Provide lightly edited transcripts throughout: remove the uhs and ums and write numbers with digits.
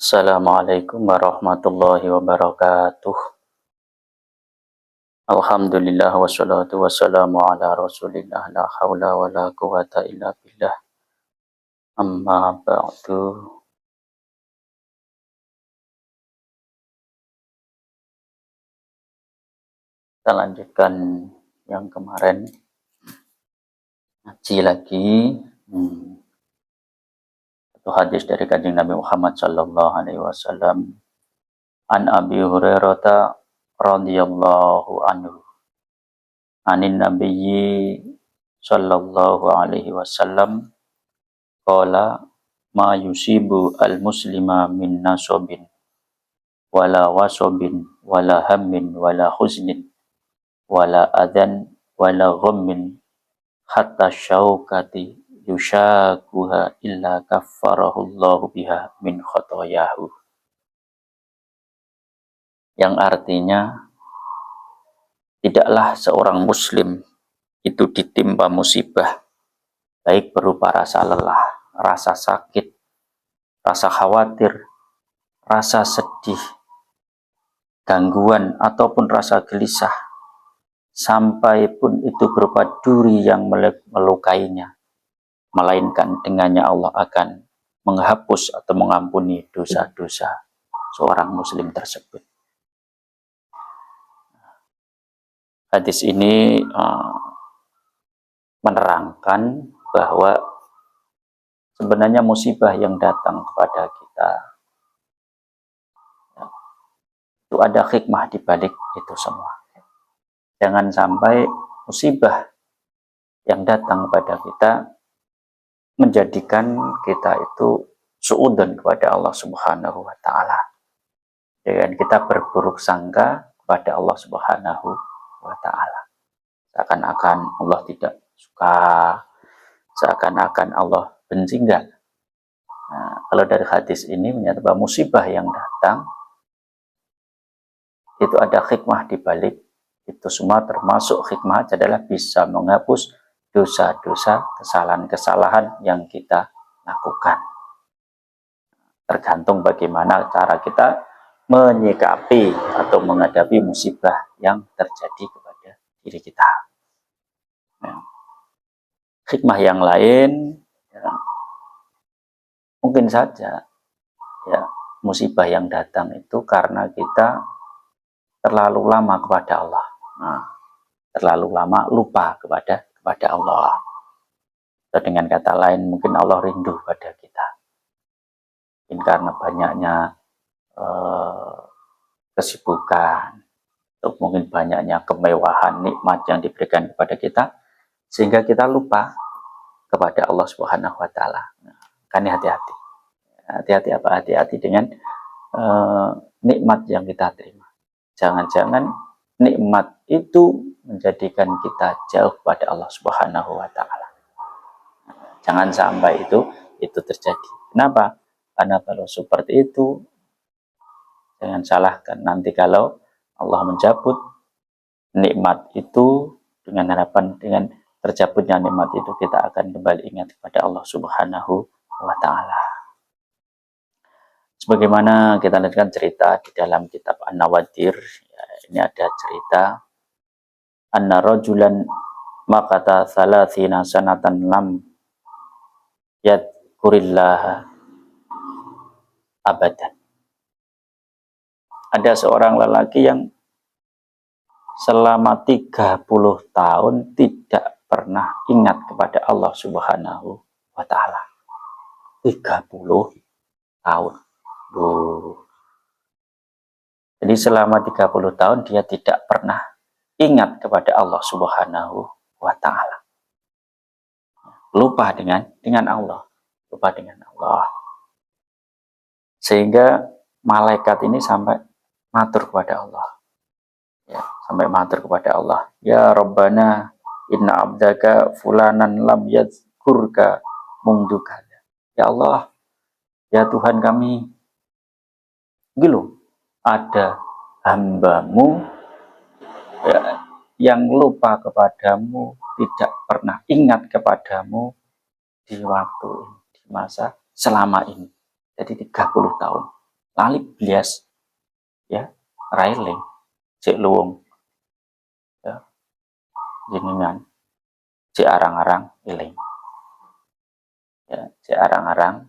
Assalamualaikum warahmatullahi wabarakatuh. Alhamdulillah wassalatu wassalamu ala rasulillah la hawla wa la quwata illa billah. Amma ba'du. Kita lanjutkan yang kemarin. Ngaji lagi. Satu hadis dari Kanjeng Nabi Muhammad sallallahu alaihi wasallam. An Abi Hurairah radhiyallahu anhu. Anin Nabiyyi sallallahu alaihi wasallam qala ma yusibu al-muslima min nasobin wala wasobin wala hammin wala huznin wala adan wala ghammin hatta syaukati yushakuha illa kaffarahullahu biha min khotoyahu. Yang artinya, tidaklah seorang muslim itu ditimpa musibah, baik berupa rasa lelah, rasa sakit, rasa khawatir, rasa sedih, gangguan ataupun rasa gelisah, sampai pun itu berupa duri yang melukainya, melainkan dengannya Allah akan menghapus atau mengampuni dosa-dosa seorang muslim tersebut. Hadis ini menerangkan bahwa sebenarnya musibah yang datang kepada kita itu ada hikmah di balik itu semua. Jangan sampai musibah yang datang kepada kita menjadikan kita itu suudzon kepada Allah Subhanahu wa taala. Dan kita berburuk sangka kepada Allah Subhanahu wa taala. Seakan-akan Allah tidak suka, seakan-akan Allah benci, enggak. Nah, kalau dari hadis ini menyatakan bahwa musibah yang datang itu ada hikmah di balik itu semua, termasuk hikmah adalah bisa menghapus dosa-dosa, kesalahan-kesalahan yang kita lakukan. Tergantung bagaimana cara kita menyikapi atau menghadapi musibah yang terjadi kepada diri kita. Nah, hikmah yang lain, ya, mungkin saja ya, musibah yang datang itu karena kita terlalu lama kepada Allah. Nah, terlalu lama lupa kepada Allah. Atau dengan kata lain, mungkin Allah rindu pada kita. Mungkin karena banyaknya kesibukan, atau mungkin banyaknya kemewahan, nikmat yang diberikan kepada kita, sehingga kita lupa kepada Allah Subhanahu wa taala. Nah, kan hati-hati. Hati-hati apa? Hati-hati dengan nikmat yang kita terima. Jangan-jangan nikmat itu menjadikan kita jauh pada Allah Subhanahu wa taala. Jangan sampai itu terjadi. Kenapa? Karena kalau seperti itu, jangan salahkan nanti kalau Allah mencabut nikmat itu, dengan harapan dengan tercabutnya nikmat itu kita akan kembali ingat kepada Allah Subhanahu wa taala. Sebagaimana kita lihatkan cerita di dalam kitab An-Nawadir, ya, ini ada cerita anna rajulan maqata thalathina sanatan lam yadhkurillaha abadan. Ada seorang lelaki yang selama 30 tahun tidak pernah ingat kepada Allah Subhanahu wa taala. 30 tahun. Jadi selama 30 tahun dia tidak pernah ingat kepada Allah Subhanahu wa taala. Lupa dengan Allah. Lupa dengan Allah. Sehingga malaikat ini sampai matur kepada Allah. Ya, sampai matur kepada Allah. Ya Rabbana, inna abdaka fulanan lam yadhkurka mungdukada. Ya Allah, ya Tuhan kami, gitu, ada hambamu ya, yang lupa kepadamu, tidak pernah ingat kepadamu di waktu ini, di masa selama ini. Jadi 30 tahun. lali blias ya railing cek luwung ya jenengan cek arang-arang eling ya cek arang-arang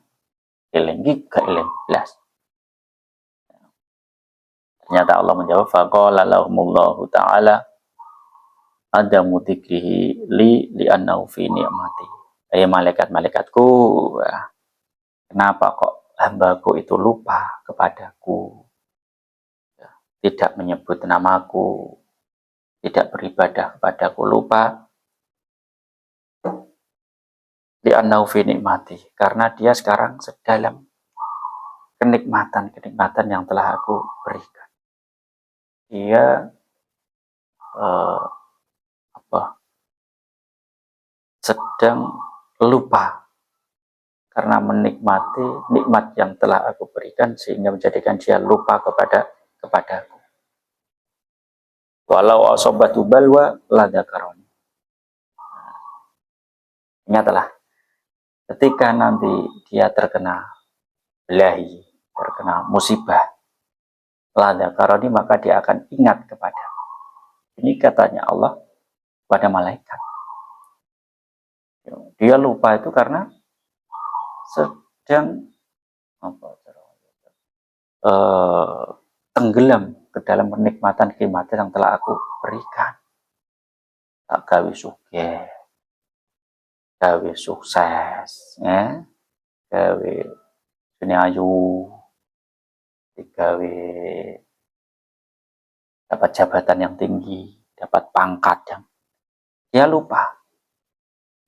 eling gak eling blas. Ternyata Allah menjawab faqala lahumullahu ta'ala adamu dzikrihi li annahu fi ni'mati. Malaikat-malaikatku, kenapa kok hambaku itu lupa kepadaku, tidak menyebut namaku, tidak beribadah kepadaku, lupa li annahu fi ni'mati, karena dia sekarang sedalam kenikmatan yang telah aku berikan. Dia sedang lupa karena menikmati nikmat yang telah aku berikan sehingga menjadikan dia lupa kepadaku. Walau asobatu balwa la dzakaroni. Ingatlah, ketika nanti dia terkena belahi, terkena musibah, la dzakaroni, maka dia akan ingat kepadaku. Ini katanya Allah pada malaikat. Dia lupa itu karena sedang tenggelam ke dalam kenikmatan yang telah aku berikan. Tak gawe sugih, gawe sukses, ya, gawe ayu, gawe dapat jabatan yang tinggi, dapat pangkat yang dia lupa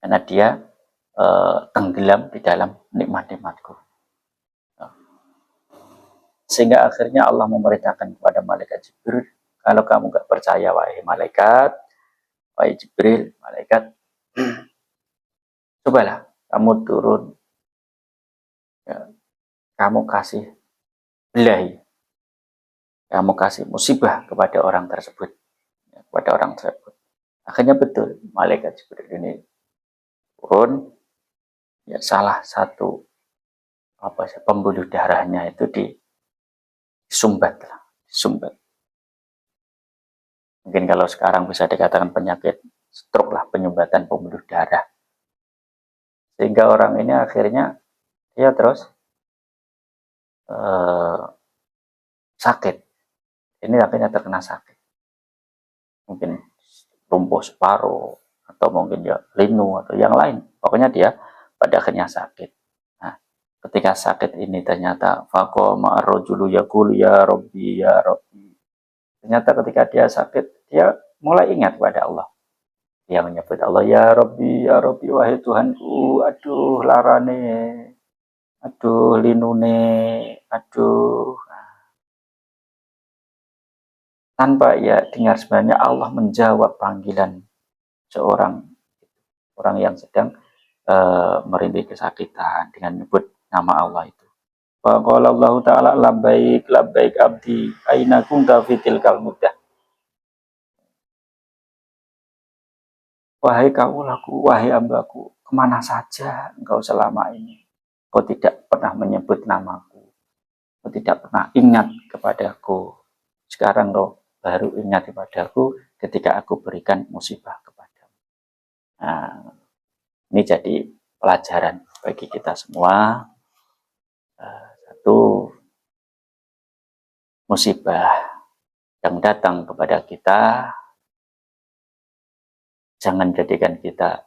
karena dia tenggelam di dalam nikmat-nikmatku. Sehingga akhirnya Allah memerintahkan kepada malaikat Jibril, kalau kamu gak percaya wahai malaikat, wahai Jibril, malaikat, cobalah kamu turun, ya, kamu kasih belahi, kamu kasih musibah kepada orang tersebut, ya, kepada orang tersebut. Akhirnya betul, malaikat Jibril ini turun, ya, salah satu pembuluh darahnya itu disumbat. Mungkin kalau sekarang bisa dikatakan penyakit stroke lah, penyumbatan pembuluh darah. Sehingga orang ini akhirnya dia terus sakit. Ini akhirnya terkena sakit. Mungkin lumpuh separuh, atau mungkin ya linu, atau yang lain. Pokoknya dia pada akhirnya sakit. Nah, ketika sakit ini ternyata faqama ar-rajulu yaqulu ya Rabbi, ya Rabbi. Ternyata ketika dia sakit, dia mulai ingat kepada Allah. Dia menyebut Allah, ya Rabbi, wahai Tuhanku, aduh larane, aduh linune, aduh. Tanpa ia dengar sebenarnya Allah menjawab panggilan seorang orang yang sedang merintih kesakitan dengan menyebut nama Allah itu. Faqala Allah Ta'ala labbaik abdi aina kunta fitil kalmudah. Wahai kaulaku, wahai hambaku, kemana saja engkau selama ini? Kau tidak pernah menyebut namaku, kau tidak pernah ingat kepadaku. Sekarang kau baru ingat kepadaku ketika aku berikan musibah kepadamu. Nah, ini jadi pelajaran bagi kita semua. Satu, musibah yang datang kepada kita jangan jadikan kita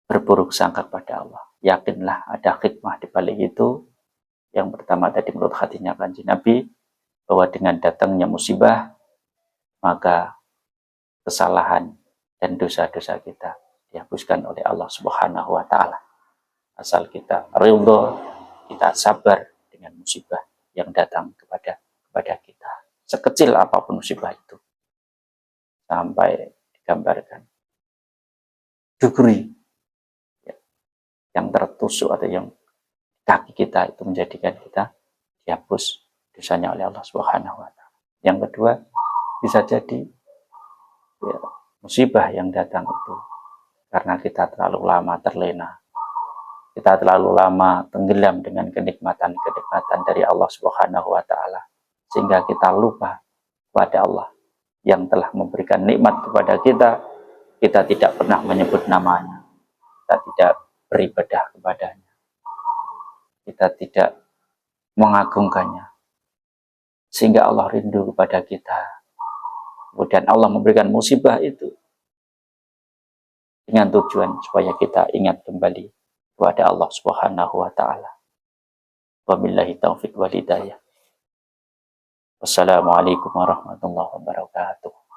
berburuk sangka kepada Allah. Yakinlah ada hikmah di balik itu. Yang pertama tadi menurut hatinya Kanjeng Nabi, bahwa dengan datangnya musibah, maka kesalahan dan dosa-dosa kita dihapuskan oleh Allah Subhanahu wa Ta'ala. Asal kita ridho, kita sabar dengan musibah yang datang kepada kita. Sekecil apapun musibah itu. Sampai digambarkan dugri yang tertusuk atau yang kaki kita itu menjadikan kita dihapus dosanya oleh Allah Subhanahu wa Ta'ala. Yang kedua, bisa jadi ya, musibah yang datang itu karena kita terlalu lama terlena, kita terlalu lama tenggelam dengan kenikmatan-kenikmatan dari Allah Subhanahu wa taala sehingga kita lupa kepada Allah yang telah memberikan nikmat kepada kita. Kita tidak pernah menyebut namanya, kita tidak beribadah kepadanya, kita tidak mengagungkannya sehingga Allah rindu kepada kita. Kemudian Allah memberikan musibah itu dengan tujuan supaya kita ingat kembali kepada Allah Subhanahu wa taala. Wabillahi taufiq wal hidayah. Wassalamualaikum warahmatullahi wabarakatuh.